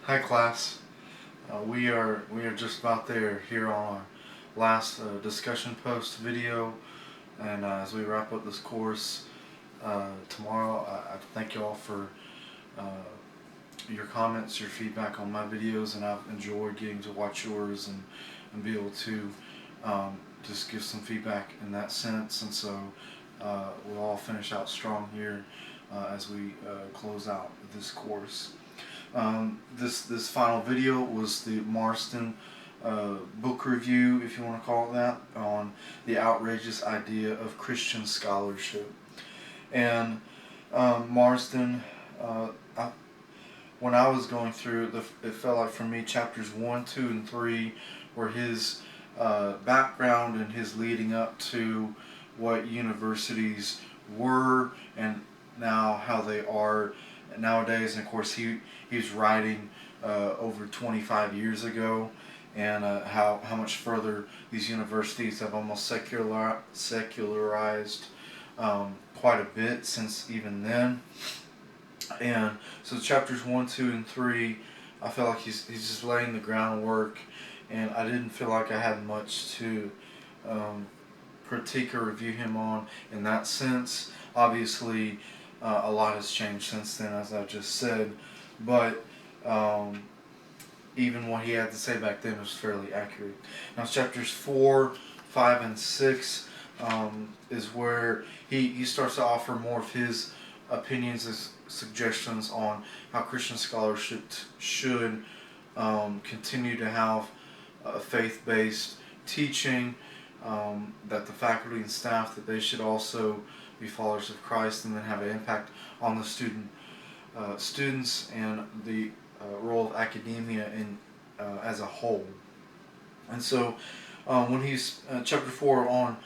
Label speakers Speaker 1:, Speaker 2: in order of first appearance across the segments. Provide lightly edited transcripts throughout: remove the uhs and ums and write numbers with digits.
Speaker 1: Hi class. We are just about there here on our last discussion post video, and as we wrap up this course tomorrow, I thank you all for uh, your comments, your feedback on my videos, and I've enjoyed getting to watch yours and be able to just give some feedback in that sense. And so we'll all finish out strong here as we close out this course. This final video was the Marsden book review, if you want to call it that, on the outrageous idea of Christian scholarship. And Marsden, when I was going through it, it felt like for me chapters 1, 2, and 3 were his background and his leading up to what universities were and now how they are nowadays. And of course he's writing over 25 years ago, and how much further these universities have almost secularized quite a bit since even then. And so chapters 1, 2, and 3, I feel like he's just laying the groundwork, and I didn't feel like I had much to critique or review him on in that sense. Obviously, a lot has changed since then, as I just said, but even what he had to say back then was fairly accurate. Now chapters 4, 5, and 6 is where he starts to offer more of his opinions and suggestions on how Christian scholarship should continue to have faith-based teaching, that the faculty and staff, that they should also be followers of Christ and then have an impact on the students and the role of academia in as a whole. And so when he's chapter 4 on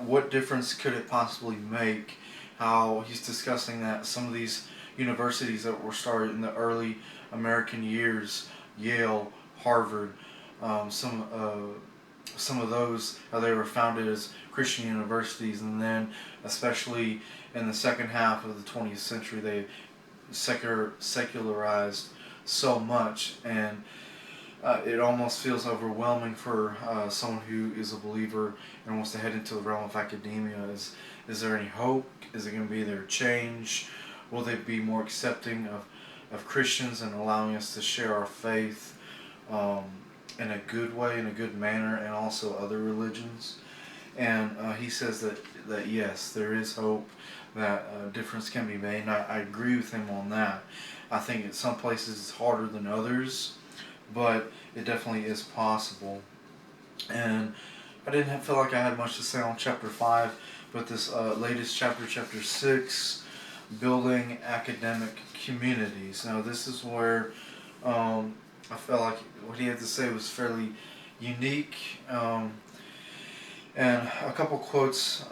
Speaker 1: what difference could it possibly make, how he's discussing that some of these universities that were started in the early American years, Yale, Harvard, some of those, how they were founded as Christian universities, and then especially in the second half of the 20th century they secularized so much, and it almost feels overwhelming for someone who is a believer and wants to head into the realm of academia. Is there any hope? Is it going to be there change? Will they be more accepting of Christians and allowing us to share our faith in a good way, in a good manner, and also other religions? And he says that yes, there is hope, that a difference can be made, and I agree with him on that. I think in some places it's harder than others, but it definitely is possible. And I didn't feel like I had much to say on chapter 5, but this latest chapter, chapter 6, building academic communities. Now this is where I felt like what he had to say was fairly unique. And a couple quotes.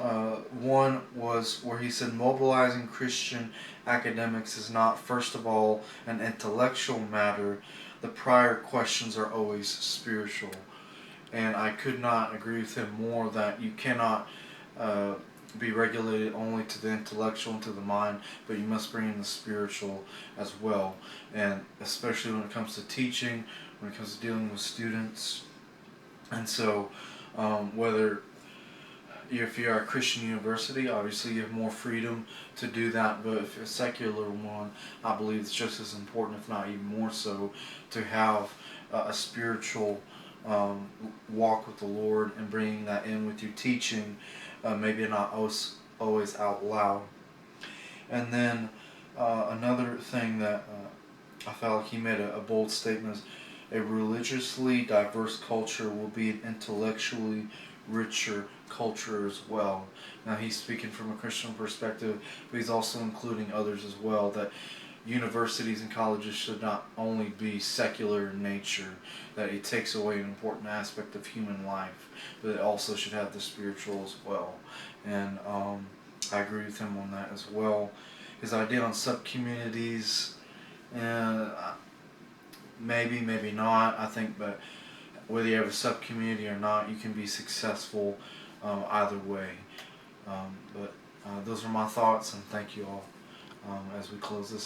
Speaker 1: One was where he said, mobilizing Christian academics is not, first of all, an intellectual matter. The prior questions are always spiritual. And I could not agree with him more that you cannot be regulated only to the intellectual and to the mind, but you must bring in the spiritual as well. And especially when it comes to teaching, when it comes to dealing with students. And so whether if you're a Christian university, obviously you have more freedom to do that, but if you're a secular one, I believe it's just as important, if not even more so, to have a spiritual walk with the Lord and bringing that in with your teaching, maybe not always out loud. And then another thing that I felt like he made a bold statement is, a religiously diverse culture will be an intellectually richer culture as well. Now he's speaking from a Christian perspective, but he's also including others as well, that universities and colleges should not only be secular in nature, that it takes away an important aspect of human life, but it also should have the spiritual as well. And I agree with him on that as well. His idea on sub-communities, maybe not, I think, but whether you have a sub-community or not, you can be successful either way. But those are my thoughts, and thank you all as we close this out.